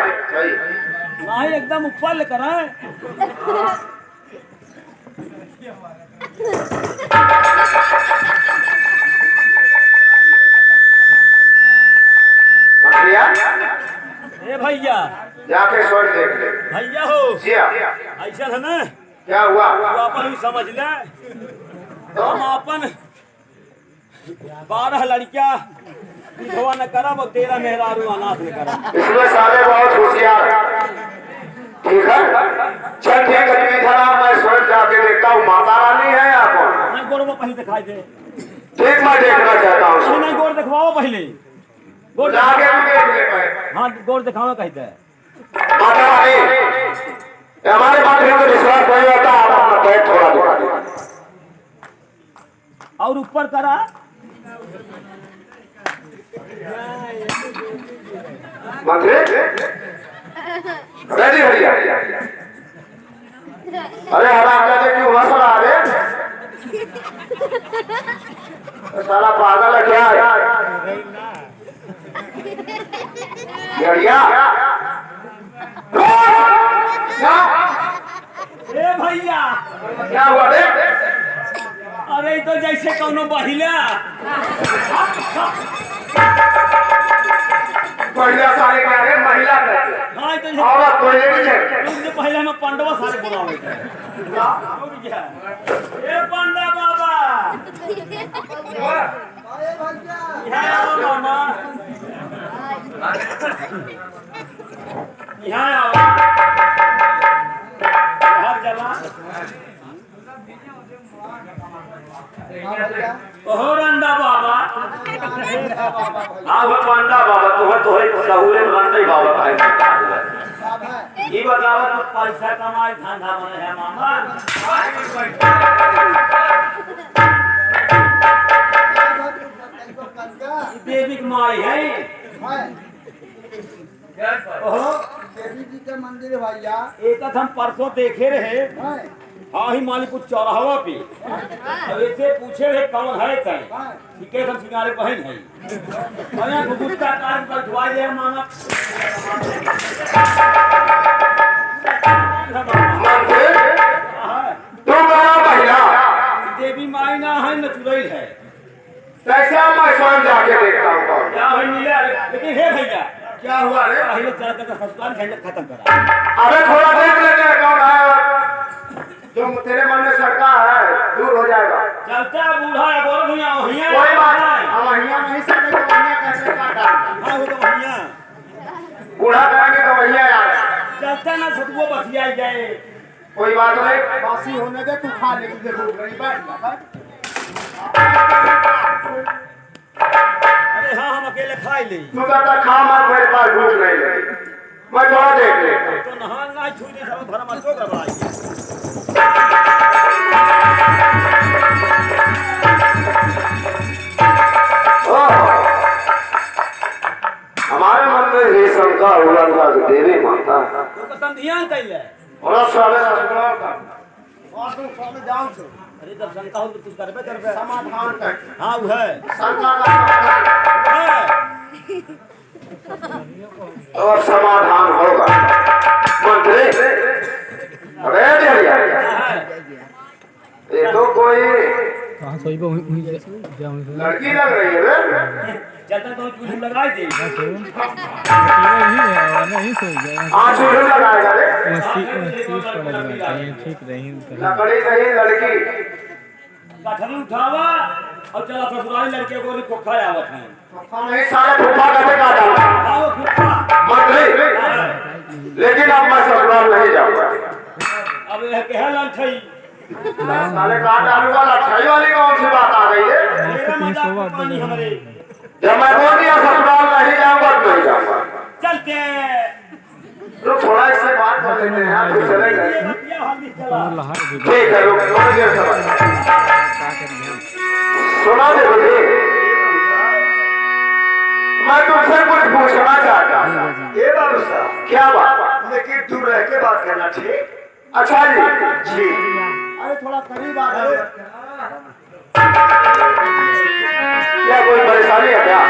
नहीं एकदम ऊपर लेकर आए। ए भैया जाके स्वर्ग देख ले भैया हो ऐसा है ना क्या हुआ। तू अपन ही समझ ले हम अपन 12 लड़कियां विधवा न करब और 13 मेहरारू अनाथ न करब। इसमें सारे बहुत होशियार है। ठीक है चल ठीक है मैं स्वर्ग जाके देखता हूँ माता रानी है या कौन। नहीं गोर वो पहले दिखाई दे। ठीक मैं देखना चाहता हूँ। नहीं गोर दिखवाओ पहले गोर जाके हम देख ले पाए। हाँ गोर दिखाओ कहते हैं माता रानी हमारे बात में तो विश्वास नहीं होता। आप अपना पैर थोड़ा दिखा दीजिए और ऊपर करा मंत्री रेडी भैया। अरे हराम जाते क्यों हंस रहा है साला पागल है क्या ए भैया क्या हुआ रे। अरे तो जैसे कौनो महिला महिला सारे कह रहे महिला हाँ तो औरत कोई नहीं पहले में पांडवा सारे बुलावे ए पांडा बाबा यहाँ आओ मामा यहाँ आओ घर चला ओहो रंदा बाबा हाँ पांडा बाबा तुम्हें सहूले रंदे बाबा का ये बताओ तो पैसा कमाए धंधा बने है मामा। देवी की माई है देवी जी के मंदिर भैया एक हम परसों देखे रहे। हाँ ही मालिक चौराहा पे अब ऐसे पूछे रहे कौन है तय ठीक है हम सिंगारे बहन है अरे गुप्ता कार्य पर धुआ दे मामा देवी माई ना है न चुरई है कैसे मैं स्वयं जाके देखता हूँ क्या है मिला लेकिन हे भैया क्या हुआ रे। पहले चल कर ससुराल झंझट खत्म करा। अबे थोड़ा देख लेते हैं कौन है जो तेरे मन में सड़का है दूर हो जाएगा। चलता बूढ़ा है बोल भैया वहिया कोई बात नहीं हम वहिया नहीं सकते तो वहिया कैसे काटा। हाँ वो तो भैया बूढ़ा करेंगे तो वहिया यार चलता ना छतुओ बसिया जाए कोई बात नहीं। बासी होने दे तू खा ले तुझे भूख नहीं बैठ। अरे हाँ हम अकेले खाई ले तू जब तक खा मत मेरे पास भूख नहीं लगी मैं थोड़ा देख ले तो नहा ना छू दे सब घर में तो गड़बड़ाई हमारे मन में ये शंका हुआ था कि देवी माता तो कसम ध्यान कैले और साले ससुराल का और तुम स्वामी जाओ छो अरे जब शंका हो तो कुछ करबे समाधान कर। हाँ वो है शंका का और समाधान होगा मंत्री। अरे ये तो कोई लड़की लग रही है चलता तो चूल्हे लगाई दे हाँ चूल्हे लगाएगा रे लकड़ी नहीं लड़की कठरी उठावा और चला ससुराली लड़के को कोखा आवत है नहीं सारे फुफा कैसे काटा हाँ वो फुफा मंत्री। लेकिन अब मैं ससुराल नहीं जाऊंगा। अब यह कह लंठई साले काट डालूंगा लठाई वाली कौन सी बात आ गई है। मेरा मजाक पानी हमारे जब मैं बोल दिया ससुराल नहीं जाऊंगा तो नहीं जाऊंगा। चलते तो थोड़ा इससे बात कर लेते हैं तो चलेंगे। ठीक है रुक थोड़ी देर सुना दे मुझे मैं तुमसे कुछ पूछना चाहता हूँ। ये बात क्या बात लेकिन दूर रह के बात करना ठीक। अच्छा जी अरे थोड़ा करीब आ गए। क्या कोई परेशानी है क्या।